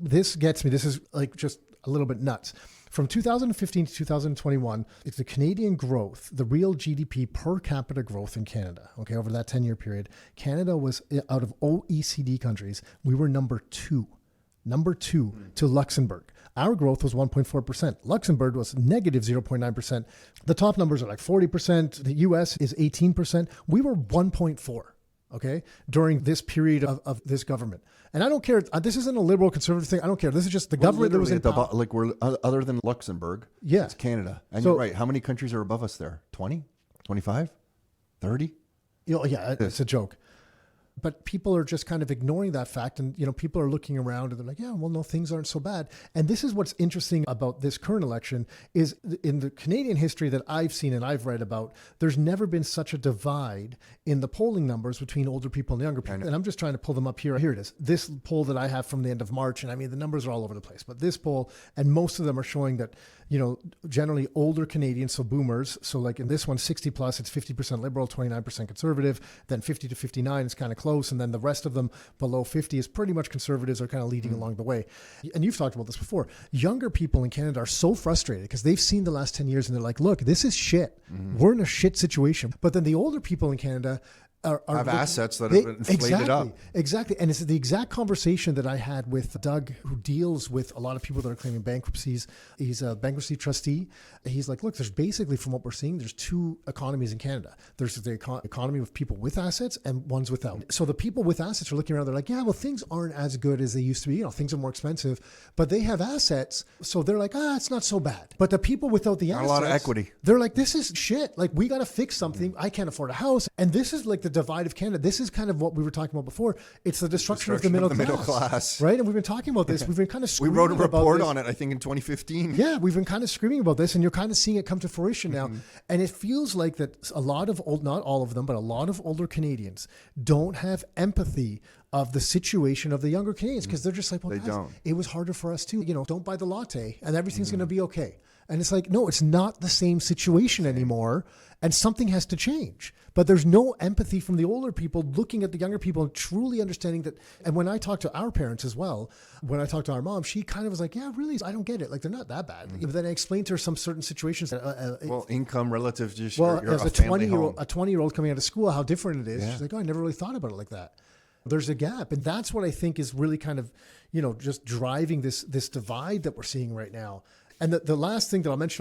This gets me. This is like just a little bit nuts. From 2015 to 2021, it's the Canadian growth, the real GDP per capita growth in Canada. Okay, over that 10-year period, Canada was, out of OECD countries, we were number two to Luxembourg. Our growth was 1.4%. Luxembourg was negative 0.9%. The top numbers are like 40%. The US is 18%. We were 1.4. Okay, during this period of this government. And I don't care. This isn't a liberal conservative thing. I don't care. This is just the government that was in power. Like we're other than Luxembourg. Yeah. It's Canada. And you're right. How many countries are above us there? 20, 25, 30? Yeah, it's a joke. But people are just kind of ignoring that fact. And, people are looking around and they're like, yeah, well, no, things aren't so bad. And this is what's interesting about this current election is in the Canadian history that I've seen and I've read about, there's never been such a divide in the polling numbers between older people and younger people. And I'm just trying to pull them up here. Here it is. This poll that I have from the end of March. And I mean, the numbers are all over the place. But this poll, and most of them are showing that, generally older Canadians, so boomers. So like in this one, 60 plus, it's 50% liberal, 29% conservative. Then 50 to 59 is kind of close. And then the rest of them below 50 is pretty much conservatives are kind of leading along the way. And you've talked about this before. Younger people in Canada are so frustrated because they've seen the last 10 years and they're like, look, this is shit. We're in a shit situation. But then the older people in Canada have assets that have been inflated up. Exactly. And it's the exact conversation that I had with Doug, who deals with a lot of people that are claiming bankruptcies. He's a bankruptcy trustee. He's like, look, there's basically, from what we're seeing, there's two economies in Canada. There's the economy with people with assets and ones without. So the people with assets are looking around, they're like, yeah, well, things aren't as good as they used to be. Things are more expensive, but they have assets. So they're like, it's not so bad. But the people without the assets, a lot of equity. They're like, this is shit. Like, we got to fix something. I can't afford a house. And this is like the divide of Canada. This is kind of what we were talking about before. It's the destruction of the middle class. Right? And we've been talking about this. We've been kind of screaming about this. We wrote a report on it, I think, in 2015. Yeah, we've been kind of screaming about this, and you're kind of seeing it come to fruition now. And it feels like that a lot of not all of them, but a lot of older Canadians don't have empathy of the situation of the younger Canadians because they're just like, well, guys, it was harder for us too. Don't buy the latte and everything's going to be okay. And it's like, no, it's not the same situation anymore. And something has to change. But there's no empathy from the older people looking at the younger people and truly understanding that. And when I talk to our parents as well, when I talked to our mom, she kind of was like, yeah, really, I don't get it. Like, they're not that bad. But then I explained to her some certain situations. Income relative to as a 20-year-old coming out of school, how different it is. Yeah. She's like, I never really thought about it like that. There's a gap. And that's what I think is really kind of, just driving this divide that we're seeing right now. And the last thing that I'll mention